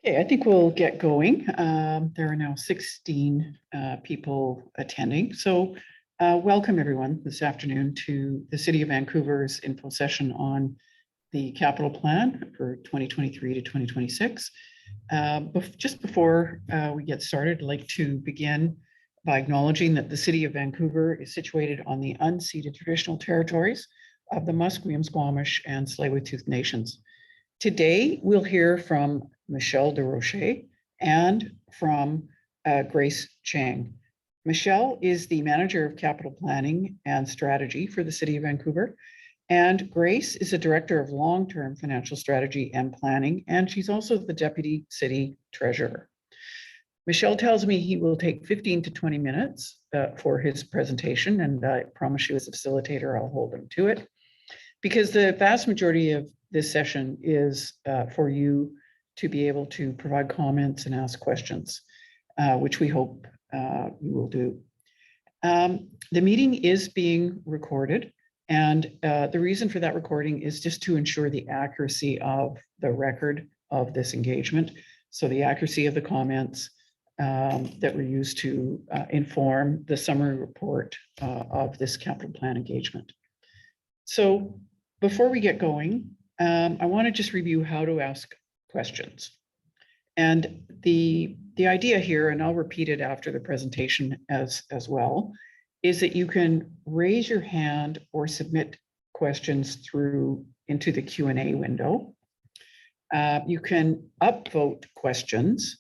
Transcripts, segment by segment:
Okay, I think we'll get going. There are now 16 people attending. So welcome everyone this afternoon to the City of Vancouver's info session on the capital plan for 2023 to 2026. Just before we get started, I'd like to begin by acknowledging that the City of Vancouver is situated on the unceded traditional territories of the Musqueam, Squamish, and Tsleil-Waututh Nations. Today, we'll hear from Michelle DeRoche and from Grace Chang. Michelle is the Manager of Capital Planning and Strategy for the City of Vancouver, and Grace is a Director of Long-Term Financial Strategy and Planning, and she's also the Deputy City Treasurer. Michelle tells me he will take 15 to 20 minutes for his presentation, and I promise you as a facilitator, I'll hold him to it, because the vast majority of this session is for you to be able to provide comments and ask questions, which we hope you will do. The meeting is being recorded, and the reason for that recording is just to ensure the accuracy of the record of this engagement. So the accuracy of the comments that were used to inform the summary report of this capital plan engagement. So before we get going, I want to just review how to ask questions. And the idea here, and I'll repeat it after the presentation as well, is that you can raise your hand or submit questions into the Q&A window. You can upvote questions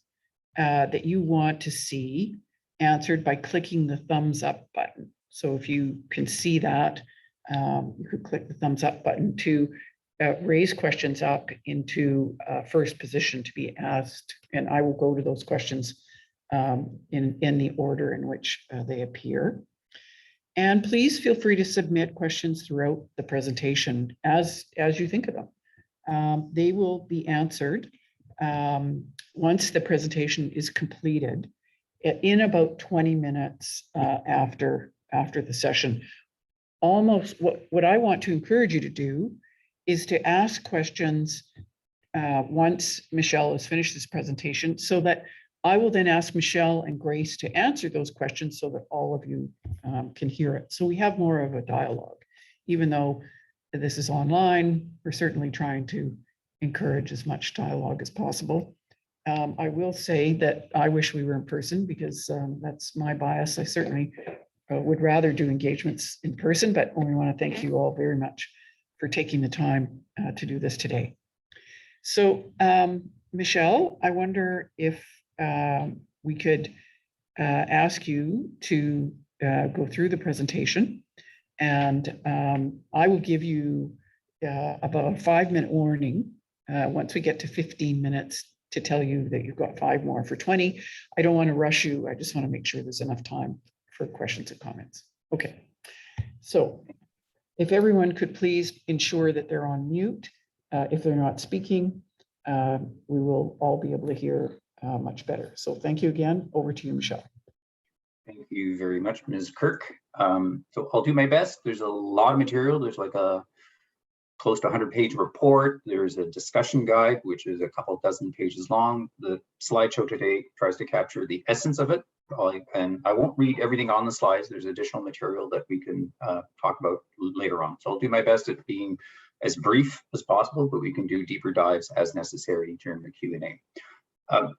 that you want to see answered by clicking the thumbs up button. So if you can see that, you could click the thumbs up button to raise questions up into first position to be asked, and I will go to those questions in the order in which they appear. And please feel free to submit questions throughout the presentation as you think of them. They will be answered once the presentation is completed in about 20 minutes after the session. Almost what I want to encourage you to do is to ask questions once Michelle has finished this presentation, so that I will then ask Michelle and Grace to answer those questions so that all of you can hear it. So we have more of a dialogue. Even though this is online, we're certainly trying to encourage as much dialogue as possible. I will say that I wish we were in person, because that's my bias. I certainly would rather do engagements in person, but I want to thank you all very much for taking the time to do this today. So Michelle, I wonder if we could ask you to go through the presentation, and I will give you about a 5-minute warning once we get to 15 minutes to tell you that you've got 5 more for 20. I don't want to rush you. I just want to make sure there's enough time for questions and comments. Okay, so if everyone could please ensure that they're on mute. If they're not speaking, we will all be able to hear much better. So thank you again. Over to you, Michelle. Thank you very much, Ms. Kirk. So I'll do my best. There's a lot of material. There's like a close to 100-page report. There's a discussion guide, which is a couple dozen pages long. The slideshow today tries to capture the essence of it. And I won't read everything on the slides. There's additional material that we can talk about later on. So I'll do my best at being as brief as possible, but we can do deeper dives as necessary during the Q&A.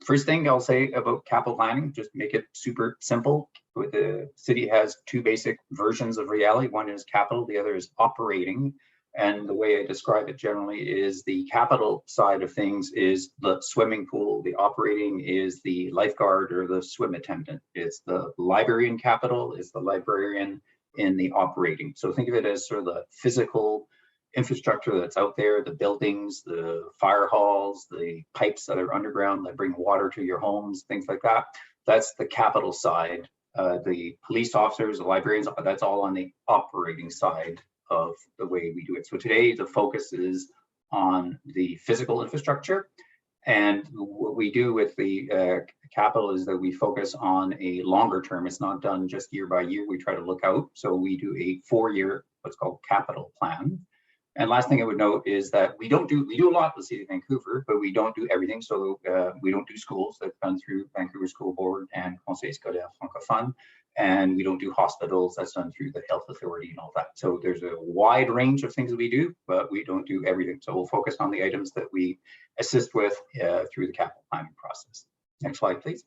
First thing I'll say about capital planning, just make it super simple. The city has 2 basic versions of reality. One is capital, the other is operating. And the way I describe it generally is the capital side of things is the swimming pool. The operating is the lifeguard or the swim attendant. It's the librarian capital, is the librarian in the operating. So think of it as sort of the physical infrastructure that's out there, the buildings, the fire halls, the pipes that are underground that bring water to your homes, things like that. That's the capital side. The police officers, the librarians, that's all on the operating side of the way we do it. So today the focus is on the physical infrastructure, and what we do with the capital is that we focus on a longer term. It's not done just year by year. We try to look out. So we do a 4-year, what's called capital plan, And last thing I would note is that we do a lot with the City of Vancouver, but we don't do everything. So we don't do schools. That's done through Vancouver School Board and Conseil Scolaire Francophone. And we don't do hospitals. That's done through the Health Authority and all that. So there's a wide range of things that we do, but we don't do everything. So we'll focus on the items that we assist with through the capital planning process. Next slide, please.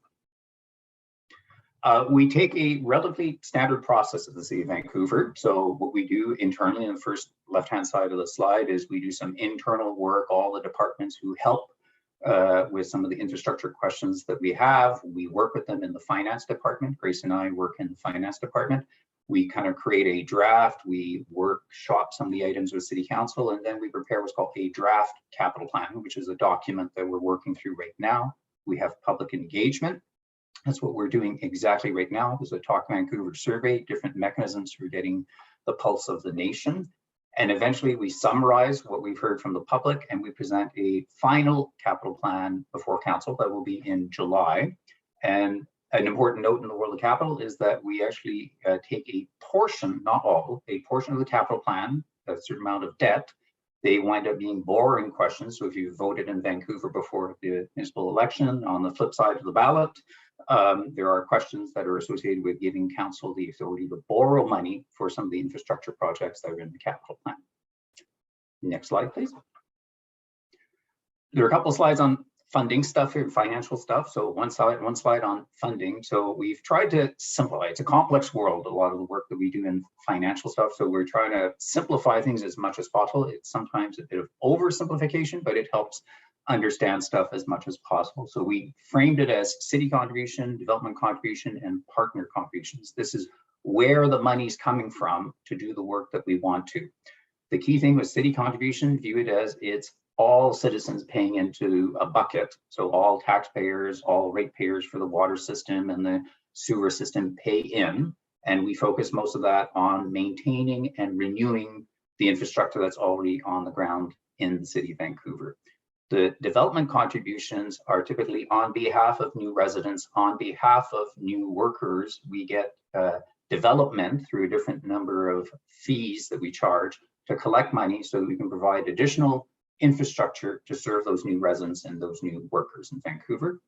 We take a relatively standard process at the City of Vancouver. So what we do internally in the first left-hand side of the slide is we do some internal work, all the departments who help with some of the infrastructure questions that we have. We work with them in the finance department. Grace and I work in the finance department. We kind of create a draft, we workshop some of the items with City Council, and then we prepare what's called a draft capital plan, which is a document that we're working through right now. We have public engagement. That's what we're doing exactly right now. There's a Talk Vancouver survey, different mechanisms for getting the pulse of the nation. And eventually we summarize what we've heard from the public and we present a final capital plan before council that will be in July. And an important note in the world of capital is that we actually take a portion, not all, a portion of the capital plan, a certain amount of debt. They wind up being borrowing questions. So if you voted in Vancouver before the municipal election, on the flip side of the ballot, there are questions that are associated with giving council the authority to borrow money for some of the infrastructure projects that are in the capital plan. Next slide, please. There are a couple of slides on funding stuff here, financial stuff. So one slide on funding. So we've tried to simplify. It's a complex world, a lot of the work that we do in financial stuff. So we're trying to simplify things as much as possible. It's sometimes a bit of oversimplification, but it helps understand stuff as much as possible. So we framed it as city contribution, development contribution, and partner contributions. This is where the money's coming from to do the work that we want to. The key thing with city contribution, view it as it's all citizens paying into a bucket. So all taxpayers, all ratepayers for the water system and the sewer system pay in. And we focus most of that on maintaining and renewing the infrastructure that's already on the ground in the City of Vancouver. The development contributions are typically on behalf of new residents, on behalf of new workers. We get development through a different number of fees that we charge to collect money so that we can provide additional infrastructure to serve those new residents and those new workers in Vancouver.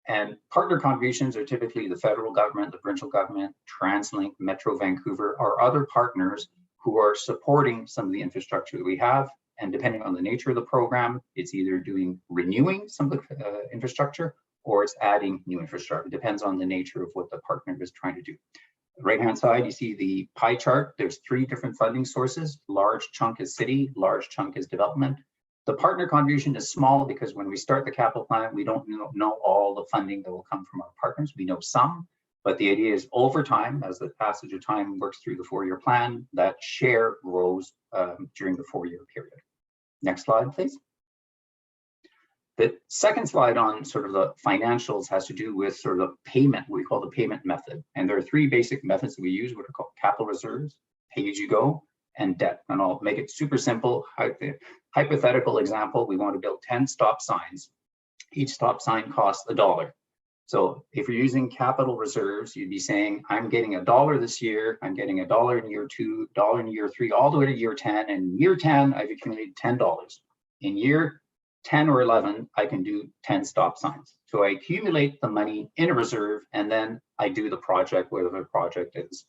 And partner contributions are typically the federal government, the provincial government, TransLink, Metro Vancouver, or other partners who are supporting some of the infrastructure that we have. And depending on the nature of the program, it's either renewing some of the infrastructure or it's adding new infrastructure. It depends on the nature of what the partner is trying to do. Right-hand side, you see the pie chart. There's 3 different funding sources. Large chunk is city, large chunk is development. The partner contribution is small because when we start the capital plan, we don't know all the funding that will come from our partners. We know some, but the idea is over time, as the passage of time works through the 4-year plan, that share grows during the 4-year period. Next slide, please. The second slide on sort of the financials has to do with sort of the payment, we call the payment method. And there are 3 basic methods that we use, what are called capital reserves, pay-as-you-go, and debt. And I'll make it super simple. Hypothetical example, we want to build 10 stop signs. Each stop sign costs $1. So if you're using capital reserves, you'd be saying, I'm getting $1 this year, I'm getting $1 in year 2, $1 in year 3, all the way to year 10. And in year 10, I've accumulated $10. In year 10 or 11, I can do 10 stop signs. So I accumulate the money in a reserve and then I do the project, whatever the project is.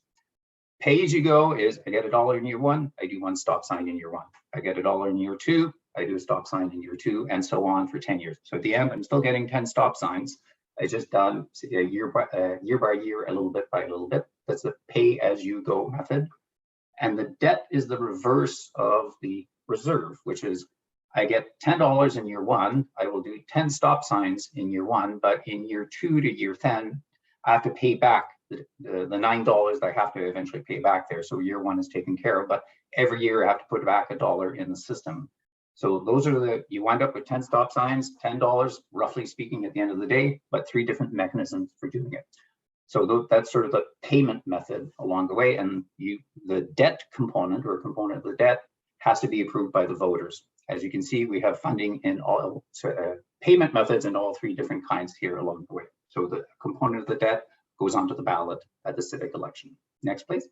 Pay as you go is I get $1 in year 1, I do 1 stop sign in year 1. I get $1 in year 2, I do a stop sign in year 2, and so on for 10 years. So at the end, I'm still getting 10 stop signs. I just done year by year, a little bit by a little bit. That's the pay as you go method. And the debt is the reverse of the reserve, which is I get $10 in year 1. I will do 10 stop signs in year 1, but in year 2 to year 10, I have to pay back the $9 that I have to eventually pay back there. So year 1 is taken care of, but every year I have to put back $1 in the system. So those are you wind up with 10 stop signs, $10, roughly speaking, at the end of the day, but 3 different mechanisms for doing it. So that's sort of the payment method along the way. And the debt component or component of the debt has to be approved by the voters. As you can see, we have funding in all payment methods in all 3 different kinds here along the way. So the component of the debt goes onto the ballot at the civic election. Next, please.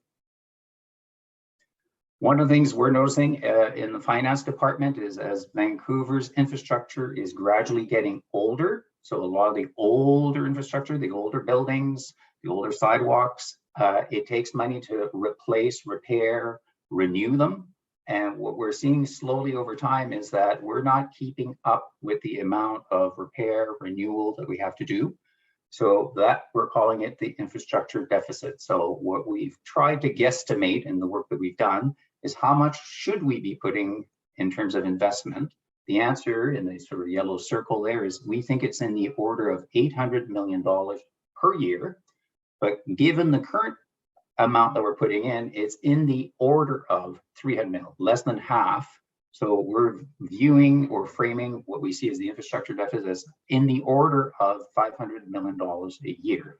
One of the things we're noticing in the finance department is as Vancouver's infrastructure is gradually getting older, so a lot of the older infrastructure, the older buildings, the older sidewalks, it takes money to replace, repair, renew them. And what we're seeing slowly over time is that we're not keeping up with the amount of repair, renewal that we have to do. So that we're calling it the infrastructure deficit. So what we've tried to guesstimate in the work that we've done is how much should we be putting in terms of investment? The answer in the sort of yellow circle there is we think it's in the order of $800 million per year. But given the current amount that we're putting in, it's in the order of 300 million, less than half. So we're viewing or framing what we see as the infrastructure deficit as in the order of $500 million a year.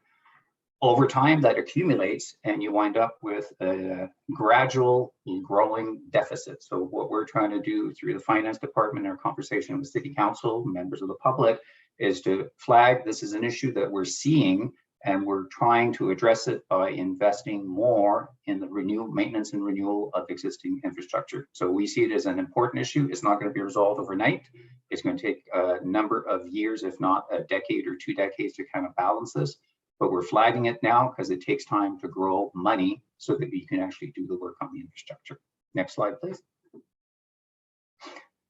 Over time, that accumulates and you wind up with a gradual growing deficit. So what we're trying to do through the finance department, our conversation with city council, members of the public, is to flag this is an issue that we're seeing, and we're trying to address it by investing more in the maintenance and renewal of existing infrastructure. So we see it as an important issue. It's not going to be resolved overnight. It's going to take a number of years, if not a decade or 2 decades, to kind of balance this. But we're flagging it now because it takes time to grow money so that we can actually do the work on the infrastructure. Next slide, please.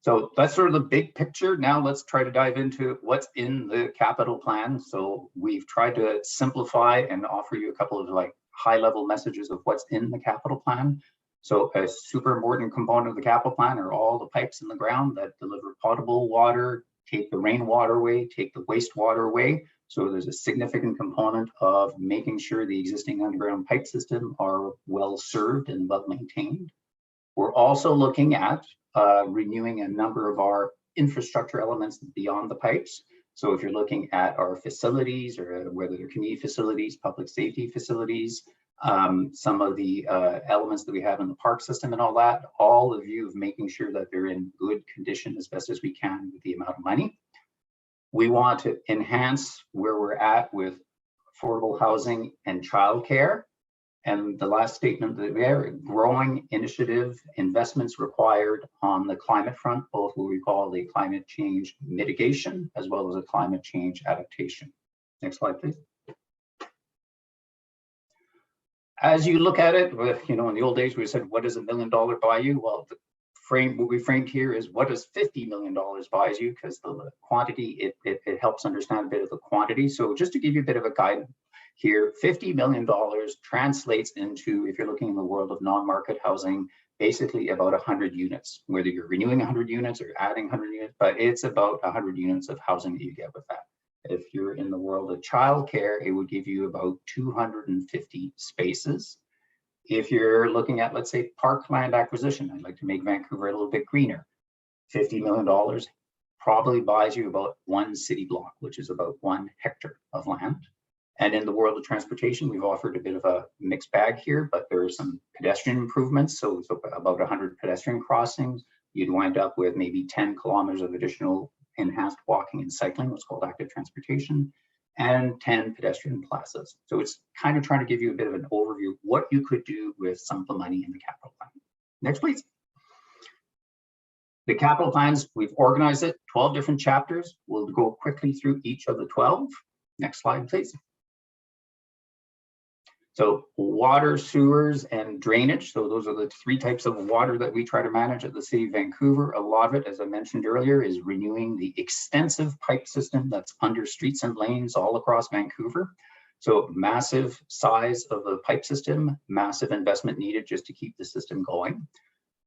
So that's sort of the big picture. Now let's try to dive into what's in the capital plan. So we've tried to simplify and offer you a couple of like high-level messages of what's in the capital plan. So a super important component of the capital plan are all the pipes in the ground that deliver potable water, take the rainwater away, take the wastewater away. So there's a significant component of making sure the existing underground pipe system are well served and well maintained. We're also looking at renewing a number of our infrastructure elements beyond the pipes. So if you're looking at our facilities, or whether they're community facilities, public safety facilities, some of the elements that we have in the park system and all that, all the view of making sure that they're in good condition as best as we can with the amount of money. We want to enhance where we're at with affordable housing and childcare. And the last statement there, growing initiative investments required on the climate front, both what we call the climate change mitigation as well as a climate change adaptation. Next slide, please. As you look at it, in the old days we said, what does $1 million buy you? Well, what we framed here is what does $50 million buys you, because the quantity, it helps understand a bit of the quantity. So just to give you a bit of a guide here, $50 million translates into, if you're looking in the world of non-market housing, basically about 100 units, whether you're renewing 100 units or adding 100 units, but it's about 100 units of housing that you get with that. If you're in the world of childcare, it would give you about 250 spaces. If you're looking at, let's say, parkland acquisition, I'd like to make Vancouver a little bit greener, $50 million probably buys you about 1 city block, which is about 1 hectare of land. And in the world of transportation, we've offered a bit of a mixed bag here, but there are some pedestrian improvements. So it's about 100 pedestrian crossings. You'd wind up with maybe 10 kilometers of additional enhanced walking and cycling, what's called active transportation, and 10 pedestrian plazas. So it's kind of trying to give you a bit of an overview of what you could do with some of the money in the capital plan. Next, please. The capital plans, we've organized it, 12 different chapters. We'll go quickly through each of the 12. Next slide, please. So water, sewers, and drainage. So those are the 3 types of water that we try to manage at the City of Vancouver. A lot of it, as I mentioned earlier, is renewing the extensive pipe system that's under streets and lanes all across Vancouver. So massive size of the pipe system, massive investment needed just to keep the system going.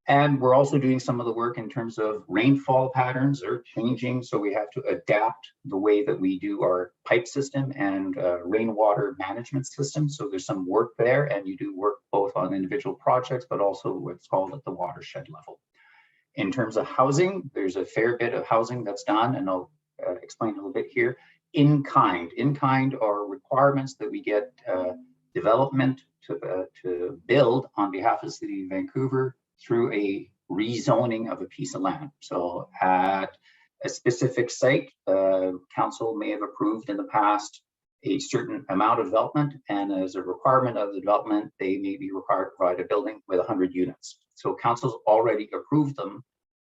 And we're also doing some of the work in terms of rainfall patterns are changing. So we have to adapt the way that we do our pipe system and rainwater management system. So there's some work there, and you do work both on individual projects, but also what's called at the watershed level. In terms of housing, there's a fair bit of housing that's done, and I'll explain a little bit here. In kind are requirements that we get development to build on behalf of the City of Vancouver through a rezoning of a piece of land. So at a specific site, council may have approved in the past a certain amount of development, and as a requirement of the development, they may be required to provide a building with 100 units. So council's already approved them.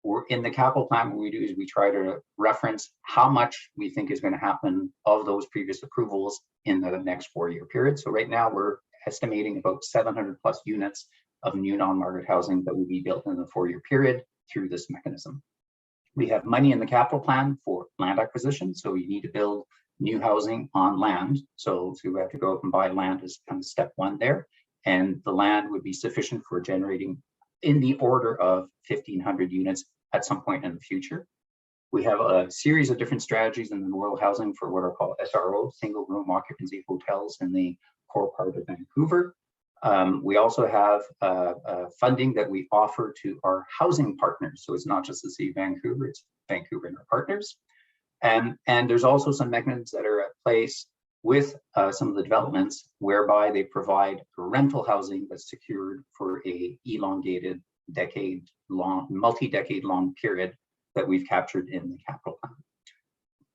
We're in the capital plan. What we do is we try to reference how much we think is going to happen of those previous approvals in the next 4-year period. So right now we're estimating about 700 plus units of new non-market housing that will be built in the 4-year period through this mechanism. We have money in the capital plan for land acquisition. So we need to build new housing on land. So we have to go out and buy land as kind of step one there. And the land would be sufficient for generating in the order of 1,500 units at some point in the future. We have a series of different strategies in the rural housing for what are called SRO, single room occupancy hotels in the core part of Vancouver. We also have funding that we offer to our housing partners. So it's not just the City of Vancouver, it's Vancouver and our partners. And there's also some mechanisms that are at place with some of the developments whereby they provide rental housing that's secured for a elongated multi-decade long period that we've captured in the capital plan.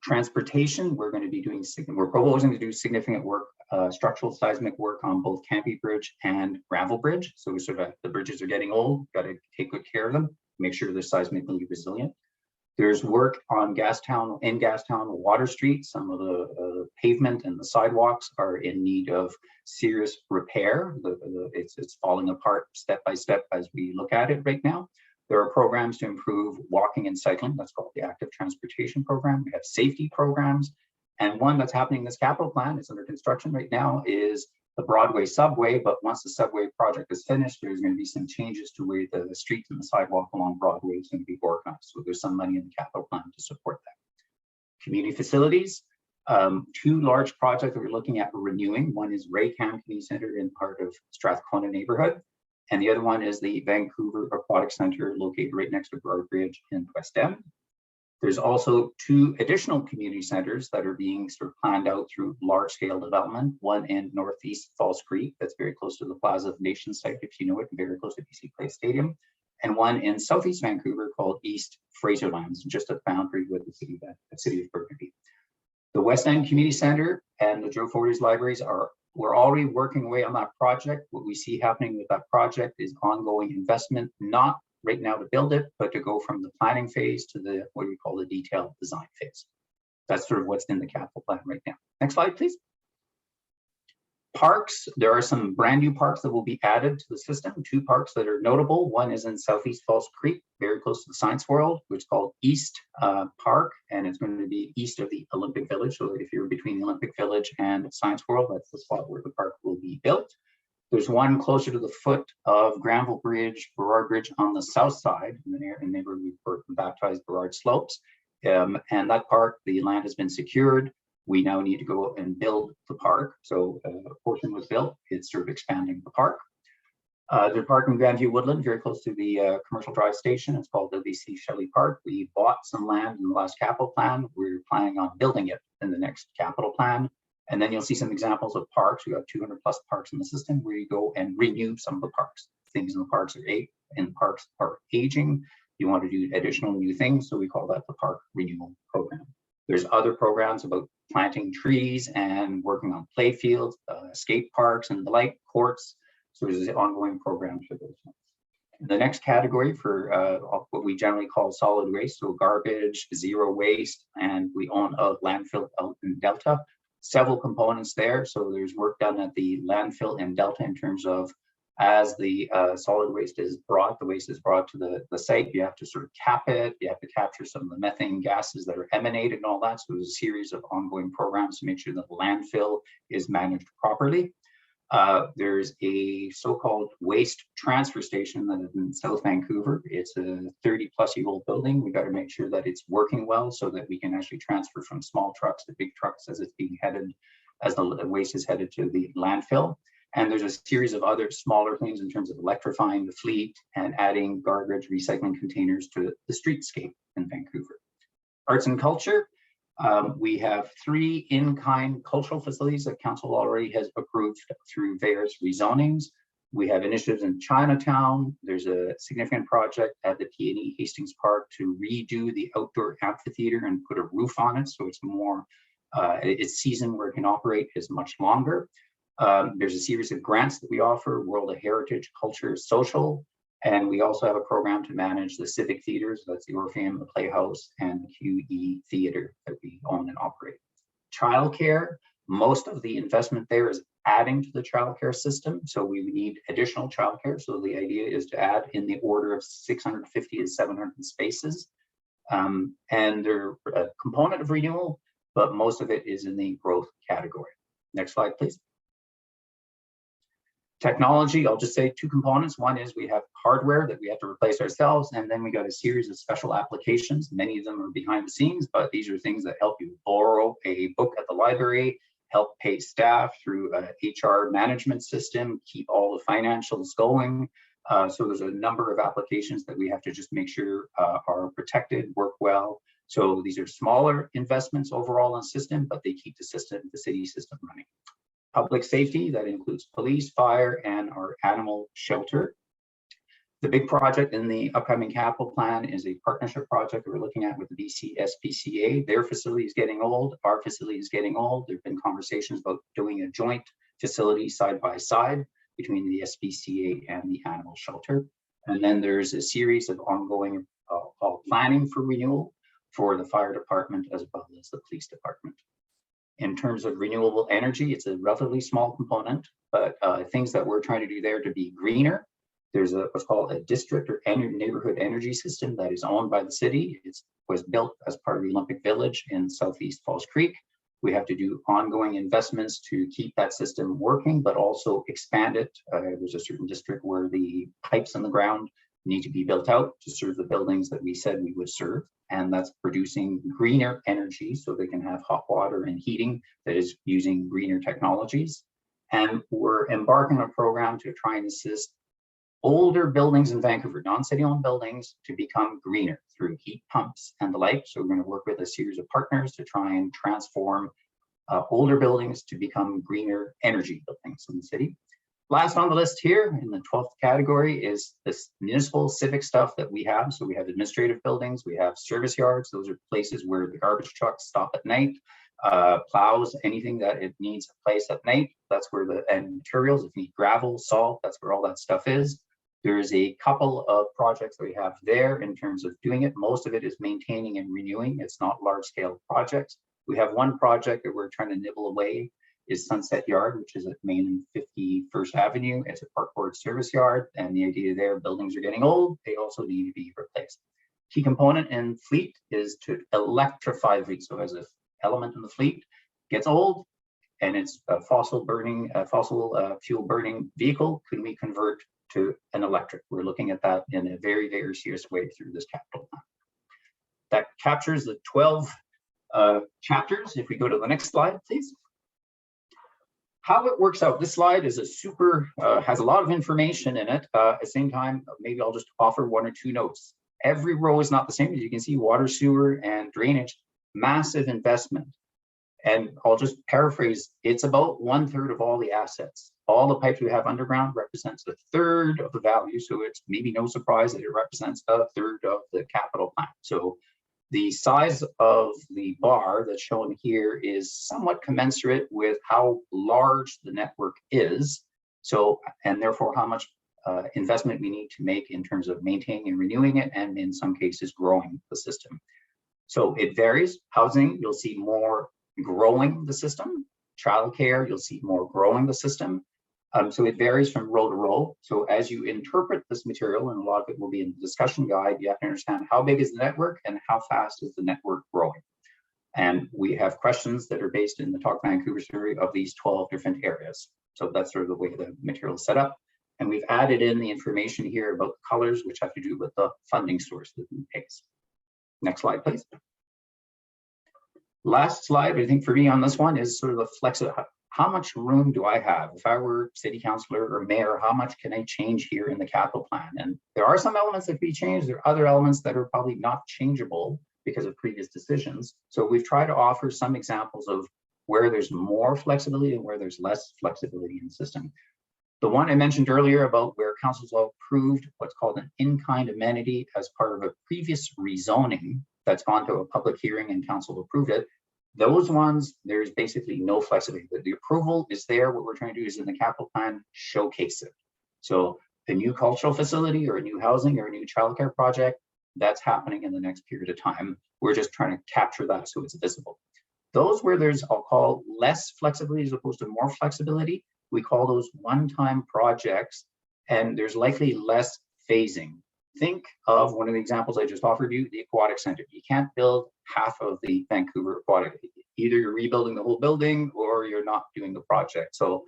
Transportation, we're proposing to do significant work, structural seismic work on both Campy Bridge and Granville Bridge. So we sort of, the bridges are getting old, got to take good care of them, make sure they're seismically resilient. There's work on Gastown, Water Street. Some of the pavement and the sidewalks are in need of serious repair. It's falling apart step by step as we look at it right now. There are programs to improve walking and cycling. That's called the Active Transportation Program. We have safety programs. And one that's happening in this capital plan, it's under construction right now, is the Broadway subway. But once the subway project is finished, there's going to be some changes to where the streets and the sidewalk along Broadway is going to be organized. So there's some money in the capital plan to support that. Community facilities, 2 large projects that we're looking at renewing. One is Raycam Community Center in part of Strathcona neighborhood. And the other one is the Vancouver Aquatic Center located right next to Burrard Bridge in West End. There's also 2 additional community centers that are being sort of planned out through large scale development. One in Northeast Falls Creek, that's very close to the Plaza of Nations site, if you know it, very close to BC Place Stadium. And one in Southeast Vancouver called East Fraserlands, just a boundary with the city of Burnaby. The West End Community Center and the Joe Forty's libraries we're already working away on that project. What we see happening with that project is ongoing investment, not right now to build it, but to go from the planning phase to the what we call the detailed design phase. That's sort of what's in the capital plan right now. Next slide, please. Parks, there are some brand new parks that will be added to the system. 2 parks that are notable. One is in Southeast Falls Creek, very close to the Science World, which is called East Park, and it's going to be east of the Olympic Village. So if you're between the Olympic Village and Science World, that's the spot where the park will be built. There's one closer to the foot of Granville Bridge, Burrard Bridge on the south side, in the neighborhood we baptized Burrard Slopes. And that park, the land has been secured. We now need to go and build the park. So a portion was built. It's sort of expanding the park. The park in Grandview Woodland, very close to the Commercial Drive station. It's called WC Shelley Park. We bought some land in the last capital plan. We're planning on building it in the next capital plan. And then you'll see some examples of parks. We have 200 plus parks in the system where you go and renew some of the parks. Things in the parks are aging. You want to do additional new things. So we call that the Park Renewal Program. There's other programs about planting trees and working on play fields, skate parks and the like, courts. So there's an ongoing program for those ones. The next category for what we generally call solid waste, so garbage, zero waste, and we own a landfill out in Delta. Several components there. So there's work done at the landfill in Delta in terms of as the solid waste is brought, the waste is brought to the site, you have to sort of cap it, you have to capture some of the methane gases that are emanated and all that. So there's a series of ongoing programs to make sure that the landfill is managed properly. There's a so-called waste transfer station that is in South Vancouver. It's a 30-plus-year-old building. We got to make sure that it's working well so that we can actually transfer from small trucks to big trucks as it's being headed, as the waste is headed to the landfill. And there's a series of other smaller things in terms of electrifying the fleet and adding garbage recycling containers to the streetscape in Vancouver. Arts and culture. We have 3 in-kind cultural facilities that council already has approved through various rezonings. We have initiatives in Chinatown. There's a significant project at the P&E Hastings Park to redo the outdoor amphitheater and put a roof on it so it's more its season where it can operate is much longer. There's a series of grants that we offer, World of Heritage, Culture, Social, and we also have a program to manage the civic theaters. That's the Orpheum, the Playhouse, and the QE Theater that we own and operate. Childcare, most of the investment there is adding to the childcare system. So we need additional childcare. So the idea is to add in the order of 650 to 700 spaces. And they're a component of renewal, but most of it is in the growth category. Next slide, please. Technology, I'll just say two components. One is we have hardware that we have to replace ourselves, and then we got a series of special applications. Many of them are behind the scenes, but these are things that help you borrow a book at the library, help pay staff through a HR management system, keep all the financials going. So there's a number of applications that we have to just make sure are protected, work well. So these are smaller investments overall in the system, but they keep the city system running. Public safety, that includes police, fire, and our animal shelter. The big project in the upcoming capital plan is a partnership project that we're looking at with the BC SPCA. Their facility is getting old, our facility is getting old. There have been conversations about doing a joint facility side by side between the SPCA and the animal shelter. And then there's a series of ongoing planning for renewal for the fire department as well as the police department. In terms of renewable energy, it's a relatively small component, but things that we're trying to do there to be greener. There's what's called a district or neighborhood energy system that is owned by the city. It was built as part of the Olympic Village in Southeast Falls Creek. We have to do ongoing investments to keep that system working, but also expand it. There's a certain district where the pipes in the ground need to be built out to serve the buildings that we said we would serve. And that's producing greener energy so they can have hot water and heating that is using greener technologies. And we're embarking on a program to try and assist older buildings in Vancouver, non-city owned buildings, to become greener through heat pumps and the like. So we're going to work with a series of partners to try and transform older buildings to become greener energy buildings in the city. Last on the list here in the 12th category is this municipal civic stuff that we have. So we have administrative buildings, we have service yards. Those are places where the garbage trucks stop at night, plows, anything that it needs a place at night. That's where and materials, if you need gravel, salt, that's where all that stuff is. There's a couple of projects that we have there in terms of doing it. Most of it is maintaining and renewing. It's not large scale projects. We have one project that we're trying to nibble away is Sunset Yard, which is at Main and 51st Avenue. It's a park board service yard. And the idea there, buildings are getting old. They also need to be replaced. Key component in fleet is to electrify the fleet. So as an element in the fleet gets old and it's a fossil fuel burning vehicle, can we convert to an electric? We're looking at that in a very, very serious way through this capital plan. That captures the 12 chapters. If we go to the next slide, please. How it works out. This slide is has a lot of information in it. At the same time, maybe I'll just offer one or two notes. Every row is not the same. As you can see, water, sewer, and drainage, massive investment. And I'll just paraphrase, it's about 1/3 of all the assets. All the pipes we have underground represents 1/3 of the value. So it's maybe no surprise that it represents 1/3 of the capital plan. So the size of the bar that's shown here is somewhat commensurate with how large the network is. So, and therefore how much investment we need to make in terms of maintaining and renewing it, and in some cases growing the system. So it varies. Housing, you'll see more growing the system. Childcare, you'll see more growing the system. So it varies from row to row. So as you interpret this material, and a lot of it will be in the discussion guide, you have to understand how big is the network and how fast is the network growing. And we have questions that are based in the Talk Vancouver survey of these 12 different areas. So that's sort of the way the material is set up. And we've added in the information here about the colors, which have to do with the funding source that we pays. Next slide, please. Last slide, I think for me on this one is sort of the flexibility. How much room do I have? If I were city councillor or mayor, how much can I change here in the capital plan? And there are some elements that can be changed. There are other elements that are probably not changeable because of previous decisions. So we've tried to offer some examples of where there's more flexibility and where there's less flexibility in the system. The one I mentioned earlier about where council's all approved what's called an in-kind amenity as part of a previous rezoning that's gone to a public hearing and council approved it. Those ones, there's basically no flexibility. The approval is there. What we're trying to do is in the capital plan, showcase it. So a new cultural facility or a new housing or a new childcare project, that's happening in the next period of time. We're just trying to capture that so it's visible. Those where there's, I'll call less flexibility as opposed to more flexibility, we call those one-time projects, and there's likely less phasing. Think of one of the examples I just offered you, the aquatic center. You can't build half of the Vancouver aquatic. Either you're rebuilding the whole building or you're not doing the project. So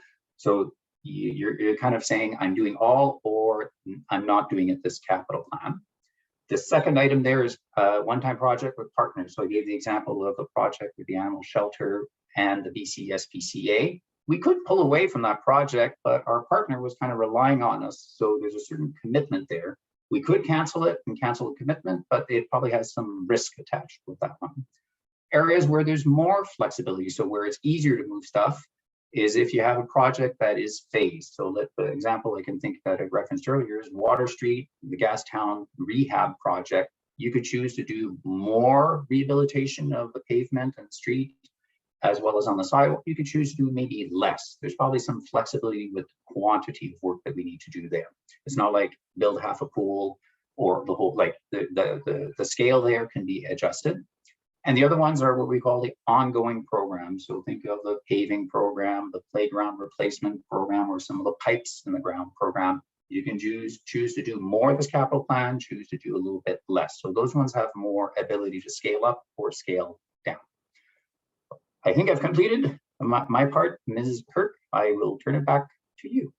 you're kind of saying I'm doing all or I'm not doing it this capital plan. The second item there is a one-time project with partners. So I gave the example of a project with the animal shelter and the BC SPCA. We could pull away from that project, but our partner was kind of relying on us. So there's a certain commitment there. We could cancel it and cancel the commitment, but it probably has some risk attached with that one. Areas where there's more flexibility, so where it's easier to move stuff, is if you have a project that is phased. So the example I can think that I referenced earlier is Water Street, the Gastown rehab project. You could choose to do more rehabilitation of the pavement and street, as well as on the sidewalk. You could choose to do maybe less. There's probably some flexibility with quantity of work that we need to do there. It's not like build half a pool or the whole, like the scale there can be adjusted. And the other ones are what we call the ongoing programs. So think of the paving program, the playground replacement program, or some of the pipes in the ground program. You can choose to do more of this capital plan, choose to do a little bit less. So those ones have more ability to scale up or scale down. I think I've completed my part, Mrs. Kirk. I will turn it back to you.